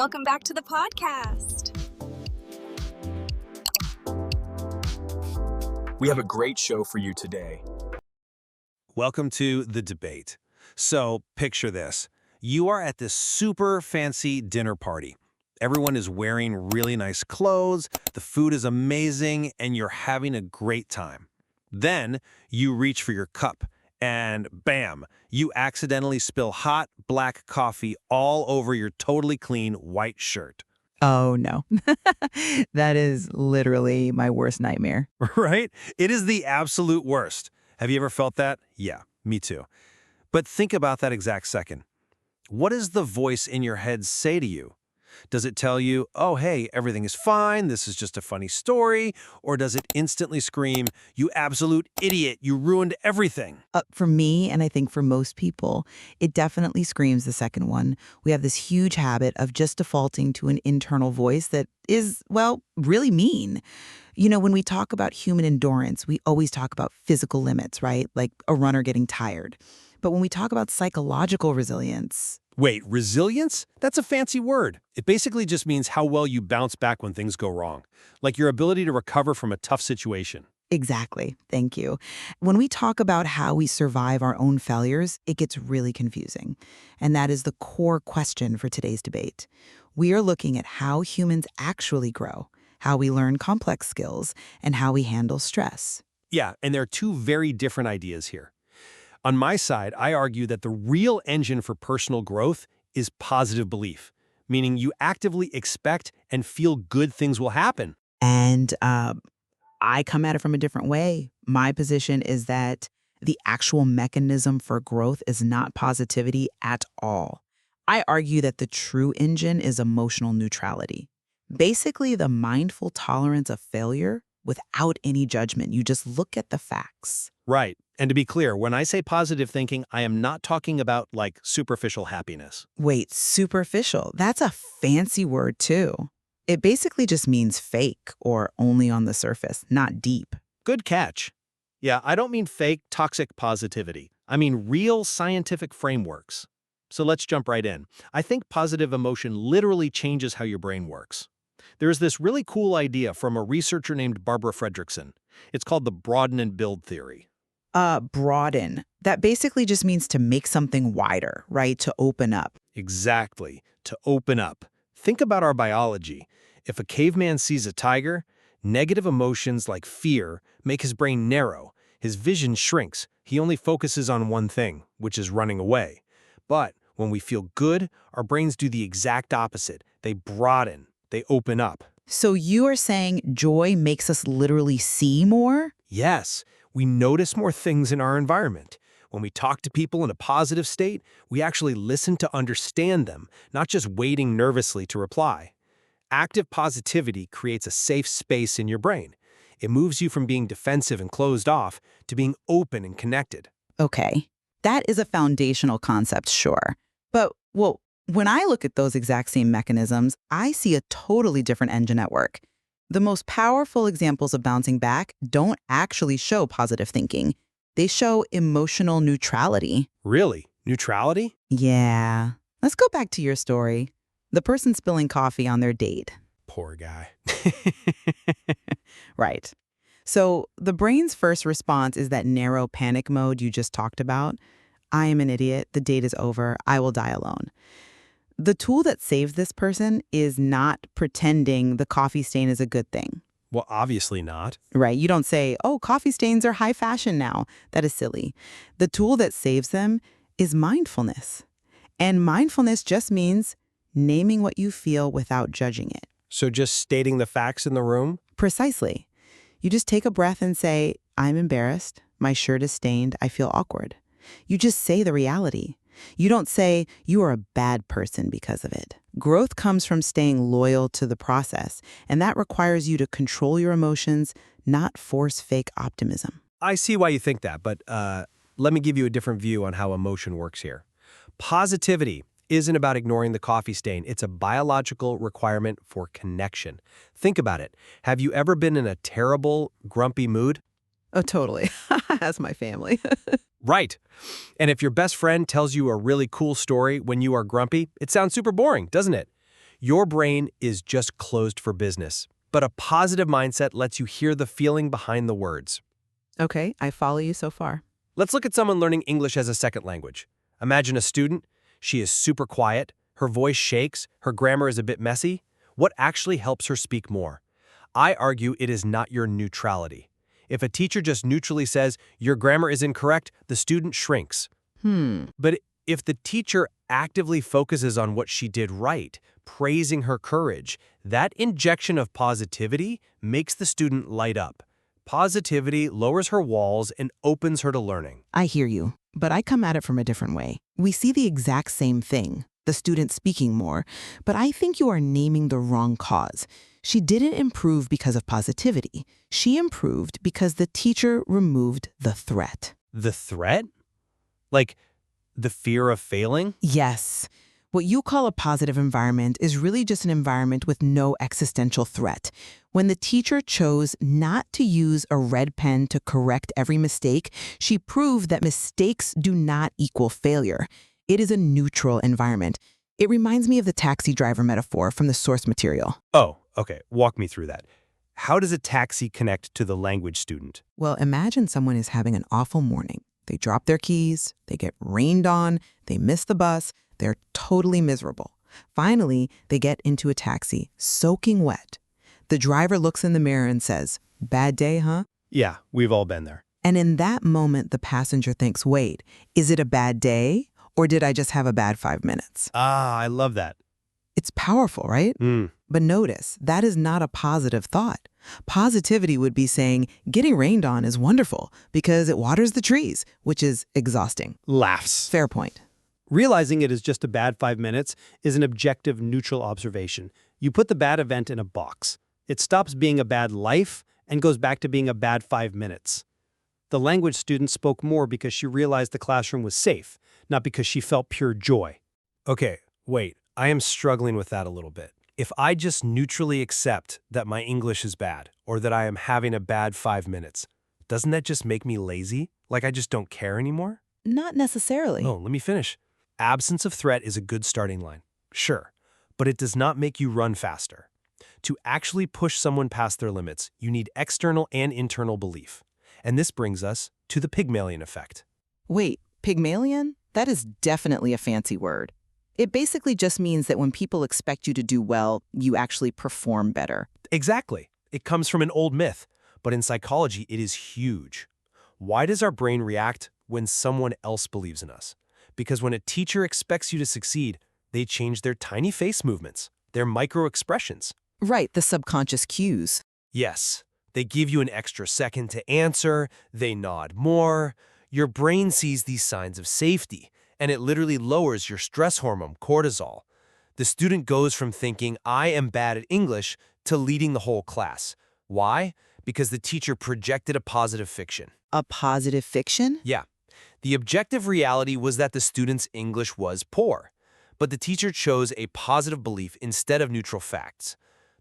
Welcome back to the podcast. We have a great show for you today. Welcome to the debate. So, picture this. You are at this super fancy dinner party. Everyone is wearing really nice clothes, the food is amazing, and you're having a great time. Then, you reach for your cup, and bam, you accidentally spill hot, black coffee all over your totally clean white shirt. Oh, no. That is literally my worst nightmare. Right? It is the absolute worst. Have you ever felt that? Yeah, me too. But think about that exact second. What does the voice in your head say to you? Does it tell you, oh, hey, everything is fine, this is just a funny story? Or does it instantly scream, you absolute idiot, you ruined everything? For me, and I think for most people, it definitely screams the second one. We have this huge habit of just defaulting to an internal voice that is, well, really mean. You know, when we talk about human endurance, we always talk about physical limits, right? Like a runner getting tired. But when we talk about psychological resilience, Wait, resilience? That's a fancy word. It basically just means how well you bounce back when things go wrong, like your ability to recover from a tough situation. exactly. Thank you. When we talk about how we survive our own failures, it gets really confusing. And that is the core question for today's debate. We are looking at how humans actually grow, how we learn complex skills, and how we handle stress. Yeah, and there are two very different ideas here. On my side, I argue that the real engine for personal growth is positive belief, meaning you actively expect and feel good things will happen. And I come at it from a different way. My position is that the actual mechanism for growth is not positivity at all. I argue that the true engine is emotional neutrality. Basically, the mindful tolerance of failure without any judgment. You just look at the facts. Right. And to be clear, when I say positive thinking, I am not talking about like superficial happiness. Wait, superficial? That's a fancy word, too. It basically just means fake or only on the surface, not deep. Good catch. Yeah, I don't mean fake, toxic positivity. I mean real scientific frameworks. So let's jump right in. I think positive emotion literally changes how your brain works. There's this really cool idea from a researcher named Barbara Fredrickson. It's called the broaden and build theory. Broaden. That basically just means to make something wider, right? To open up. Exactly, to open up. Think about our biology. If a caveman sees a tiger, negative emotions like fear make his brain narrow. His vision shrinks. He only focuses on one thing, which is running away. But when we feel good, our brains do the exact opposite. They broaden. They open up. So you are saying joy makes us literally see more? Yes, we notice more things in our environment. When we talk to people in a positive state, we actually listen to understand them, not just waiting nervously to reply. Active positivity creates a safe space in your brain. It moves you from being defensive and closed off to being open and connected. Okay. That is a foundational concept, sure. But, well, when I look at those exact same mechanisms, I see a totally different engine at work. The most powerful examples of bouncing back don't actually show positive thinking. They show emotional neutrality. Really? Neutrality? Yeah. Let's go back to your story. The person spilling coffee on their date. Poor guy. Right. So the brain's first response is that narrow panic mode you just talked about. I am an idiot. The date is over. I will die alone. The tool that saves this person is not pretending the coffee stain is a good thing. Well, obviously not. Right? You don't say, oh, coffee stains are high fashion now. That is silly. The tool that saves them is mindfulness. And mindfulness just means naming what you feel without judging it. So just stating the facts in the room? Precisely. You just take a breath and say, I'm embarrassed. My shirt is stained. I feel awkward. You just say the reality. You don't say, you are a bad person because of it. Growth comes from staying loyal to the process, and that requires you to control your emotions, not force fake optimism. I see why you think that, but let me give you a different view on how emotion works here. Positivity isn't about ignoring the coffee stain. It's a biological requirement for connection. Think about it. Have you ever been in a terrible, grumpy mood? Oh, totally. That's my family. Right. And if your best friend tells you a really cool story when you are grumpy, it sounds super boring, doesn't it? Your brain is just closed for business, but a positive mindset lets you hear the feeling behind the words. Okay, I follow you so far. Let's look at someone learning English as a second language. Imagine a student. She is super quiet, her voice shakes, her grammar is a bit messy. What actually helps her speak more? I argue it is not your neutrality. If a teacher just neutrally says, your grammar is incorrect, the student shrinks. But if the teacher actively focuses on what she did right, praising her courage, that injection of positivity makes the student light up. Positivity lowers her walls and opens her to learning. I hear you, but I come at it from a different way. We see the exact same thing, the student speaking more, but I think you are naming the wrong cause. She didn't improve because of positivity. She improved because the teacher removed the threat. The threat? Like the fear of failing? Yes. What you call a positive environment is really just an environment with no existential threat. When the teacher chose not to use a red pen to correct every mistake, she proved that mistakes do not equal failure. It is a neutral environment. It reminds me of the taxi driver metaphor from the source material. Oh, okay. Walk me through that. How does a taxi connect to the language student? Well, imagine someone is having an awful morning. They drop their keys, they get rained on, they miss the bus, they're totally miserable. Finally, they get into a taxi, soaking wet. The driver looks in the mirror and says, "Bad day, huh?" Yeah, we've all been there. And in that moment, the passenger thinks, wait, is it a bad day? Or did I just have a bad 5 minutes? Ah, I love that. It's powerful, right? But notice, that is not a positive thought. Positivity would be saying, getting rained on is wonderful because it waters the trees, which is exhausting. Laughs. Fair point. Realizing it is just a bad 5 minutes is an objective, neutral observation. You put the bad event in a box. It stops being a bad life and goes back to being a bad 5 minutes. The language student spoke more because she realized the classroom was safe, not because she felt pure joy. Okay, wait. I am struggling with that a little bit. If I just neutrally accept that my English is bad or that I am having a bad 5 minutes, doesn't that just make me lazy? Like I just don't care anymore? Not necessarily. No, let me finish. Absence of threat is a good starting line. Sure, but it does not make you run faster. To actually push someone past their limits, you need external and internal belief. And this brings us to the Pygmalion effect. Wait, Pygmalion? That is definitely a fancy word. It basically just means that when people expect you to do well, you actually perform better. Exactly. It comes from an old myth, but in psychology, it is huge. Why does our brain react when someone else believes in us? Because when a teacher expects you to succeed, they change their tiny face movements, their micro expressions. Right, the subconscious cues. Yes, they give you an extra second to answer, they nod more. Your brain sees these signs of safety, and it literally lowers your stress hormone, cortisol. The student goes from thinking, I am bad at English, to leading the whole class. Why? Because the teacher projected a positive fiction. A positive fiction? Yeah. The objective reality was that the student's English was poor, but the teacher chose a positive belief instead of neutral facts.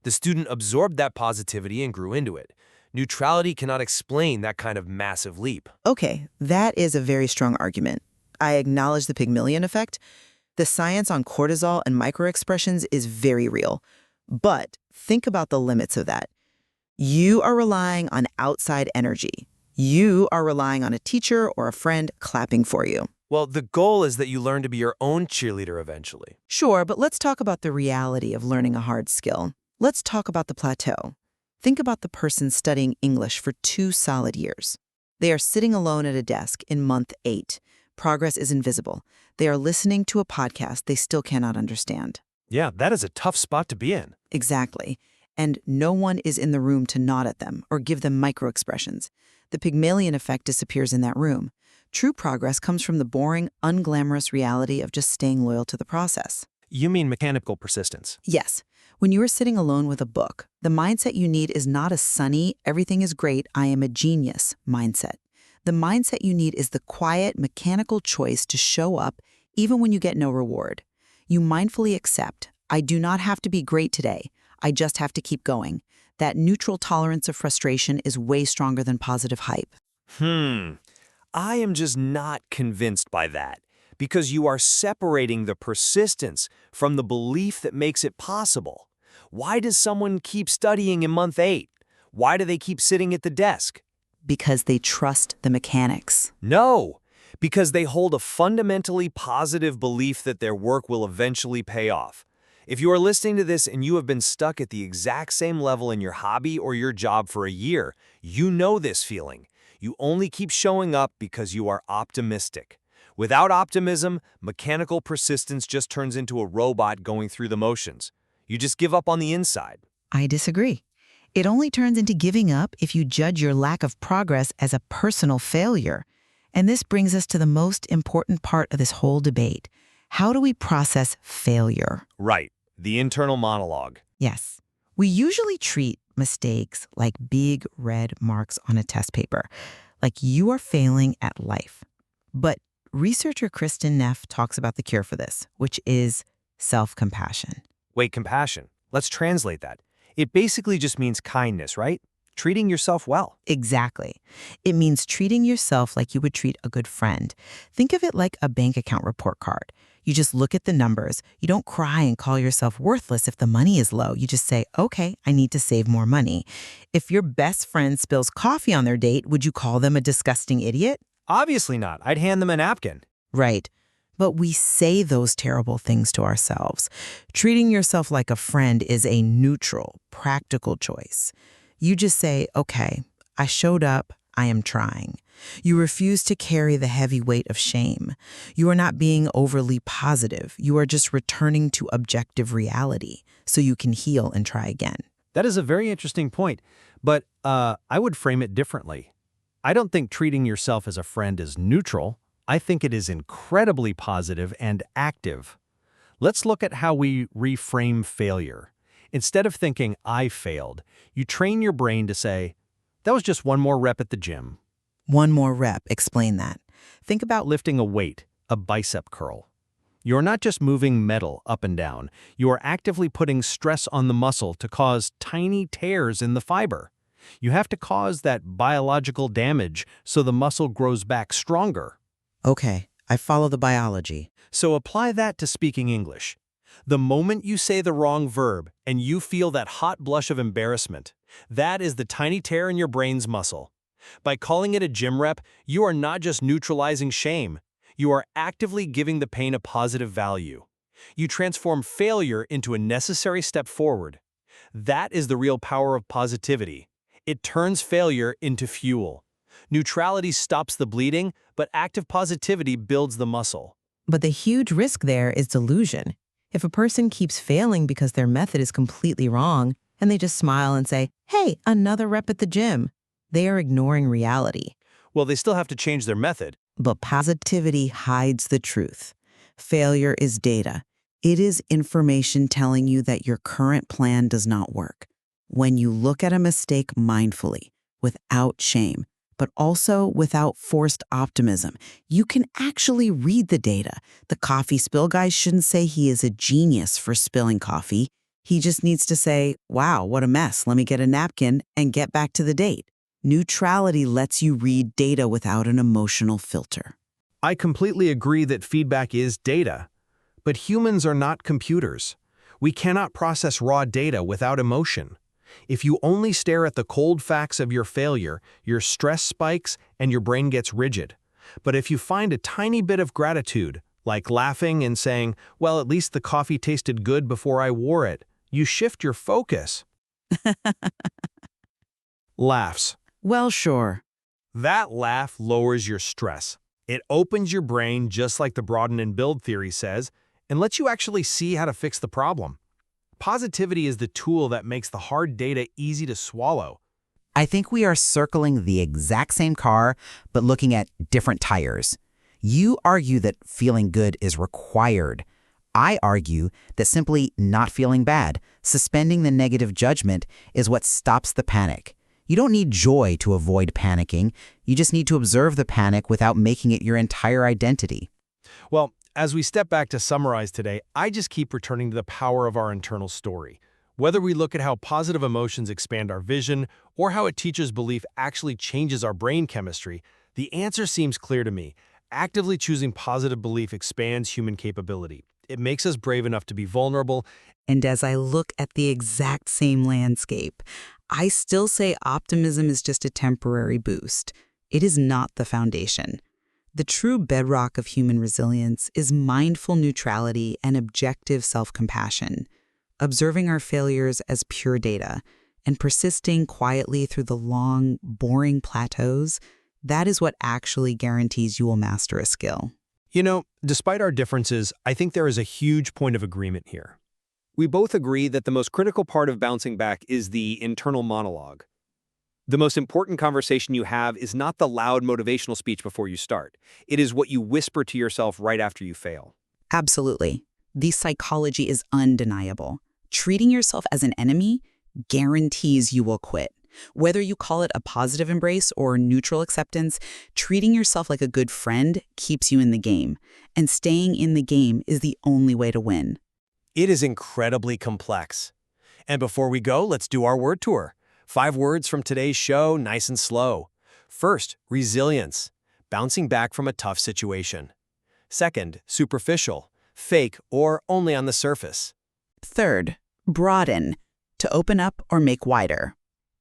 The student absorbed that positivity and grew into it. Neutrality cannot explain that kind of massive leap. Okay, that is a very strong argument. I acknowledge the Pygmalion effect. The science on cortisol and microexpressions is very real. But think about the limits of that. You are relying on outside energy. You are relying on a teacher or a friend clapping for you. Well, the goal is that you learn to be your own cheerleader eventually. Sure, but let's talk about the reality of learning a hard skill. Let's talk about the plateau. Think about the person studying English for 2 solid years. They are sitting alone at a desk in month 8. Progress is invisible. They are listening to a podcast they still cannot understand. Yeah, that is a tough spot to be in. Exactly. And no one is in the room to nod at them or give them microexpressions. The Pygmalion effect disappears in that room. True progress comes from the boring, unglamorous reality of just staying loyal to the process. You mean mechanical persistence? Yes. When you are sitting alone with a book, the mindset you need is not a sunny, everything is great, I am a genius mindset. The mindset you need is the quiet, mechanical choice to show up even when you get no reward. You mindfully accept, I do not have to be great today. I just have to keep going. That neutral tolerance of frustration is way stronger than positive hype. I am just not convinced by that. because you are separating the persistence from the belief that makes it possible. Why does someone keep studying in month 8? Why do they keep sitting at the desk? Because they trust the mechanics. No, because they hold a fundamentally positive belief that their work will eventually pay off. If you are listening to this and you have been stuck at the exact same level in your hobby or your job for a year, you know this feeling. You only keep showing up because you are optimistic. Without optimism, mechanical persistence just turns into a robot going through the motions. You just give up on the inside. I disagree. It only turns into giving up if you judge your lack of progress as a personal failure. And this brings us to the most important part of this whole debate. How do we process failure? Right, the internal monologue. Yes. We usually treat mistakes like big red marks on a test paper, like you are failing at life. But researcher Kristen Neff talks about the cure for this, which is self-compassion. Wait, compassion. Let's translate that. It basically just means kindness, right? Treating yourself well. Exactly. It means treating yourself like you would treat a good friend. Think of it like a bank account report card. You just look at the numbers. You don't cry and call yourself worthless if the money is low. You just say, okay, I need to save more money. If your best friend spills coffee on their date, would you call them a disgusting idiot? Obviously not. I'd hand them a napkin. Right. But we say those terrible things to ourselves. Treating yourself like a friend is a neutral, practical choice. You just say, okay, I showed up, I am trying. You refuse to carry the heavy weight of shame. You are not being overly positive. You are just returning to objective reality so you can heal and try again. That is a very interesting point, but I would frame it differently. I don't think treating yourself as a friend is neutral. I think it is incredibly positive and active. Let's look at how we reframe failure. Instead of thinking, I failed, you train your brain to say, that was just one more rep at the gym. One more rep, explain that. Think about lifting a weight, a bicep curl. You're not just moving metal up and down. You are actively putting stress on the muscle to cause tiny tears in the fiber. You have to cause that biological damage so the muscle grows back stronger. Okay, I follow the biology. So apply that to speaking English. The moment you say the wrong verb and you feel that hot blush of embarrassment, that is the tiny tear in your brain's muscle. By calling it a gym rep, you are not just neutralizing shame. You are actively giving the pain a positive value. You transform failure into a necessary step forward. That is the real power of positivity. It turns failure into fuel. Neutrality stops the bleeding, but active positivity builds the muscle. But the huge risk there is delusion. If a person keeps failing because their method is completely wrong, and they just smile and say, hey, another rep at the gym, they are ignoring reality. Well, they still have to change their method. But positivity hides the truth. Failure is data. It is information telling you that your current plan does not work. When you look at a mistake mindfully, without shame, but also without forced optimism, you can actually read the data. The coffee spill guy shouldn't say he is a genius for spilling coffee. He just needs to say, wow, what a mess. Let me get a napkin and get back to the date. Neutrality lets you read data without an emotional filter. I completely agree that feedback is data. But humans are not computers. We cannot process raw data without emotion. If you only stare at the cold facts of your failure, your stress spikes and your brain gets rigid. But if you find a tiny bit of gratitude, like laughing and saying, well, at least the coffee tasted good before I wore it, you shift your focus. Laughs. Well, sure. That laugh lowers your stress. It opens your brain just like the broaden and build theory says, and lets you actually see how to fix the problem. Positivity is the tool that makes the hard data easy to swallow. I think we are circling the exact same car, but looking at different tires. You argue that feeling good is required. I argue that simply not feeling bad, suspending the negative judgment, is what stops the panic. You don't need joy to avoid panicking. You just need to observe the panic without making it your entire identity. Well, as we step back to summarize today, I just keep returning to the power of our internal story. Whether we look at how positive emotions expand our vision or how a teacher's belief actually changes our brain chemistry, the answer seems clear to me. Actively choosing positive belief expands human capability. It makes us brave enough to be vulnerable. And as I look at the exact same landscape, I still say optimism is just a temporary boost. It is not the foundation. The true bedrock of human resilience is mindful neutrality and objective self-compassion, observing our failures as pure data and persisting quietly through the long, boring plateaus. That is what actually guarantees you will master a skill. You know, despite our differences, I think there is a huge point of agreement here. We both agree that the most critical part of bouncing back is the internal monologue. The most important conversation you have is not the loud motivational speech before you start. It is what you whisper to yourself right after you fail. Absolutely. The psychology is undeniable. Treating yourself as an enemy guarantees you will quit. Whether you call it a positive embrace or neutral acceptance, treating yourself like a good friend keeps you in the game. And staying in the game is the only way to win. It is incredibly complex. And before we go, let's do our word tour. 5 words from today's show, nice and slow. First, resilience, bouncing back from a tough situation. Second, superficial, fake or only on the surface. Third, broaden, to open up or make wider.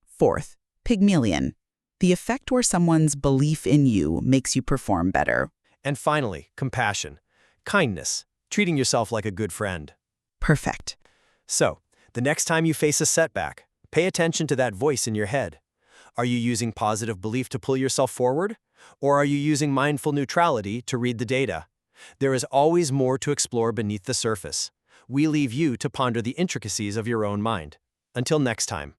Fourth, Pygmalion, the effect where someone's belief in you makes you perform better. And finally, compassion, kindness, treating yourself like a good friend. Perfect. So, the next time you face a setback, pay attention to that voice in your head. Are you using positive belief to pull yourself forward? Or are you using mindful neutrality to read the data? There is always more to explore beneath the surface. We leave you to ponder the intricacies of your own mind. Until next time.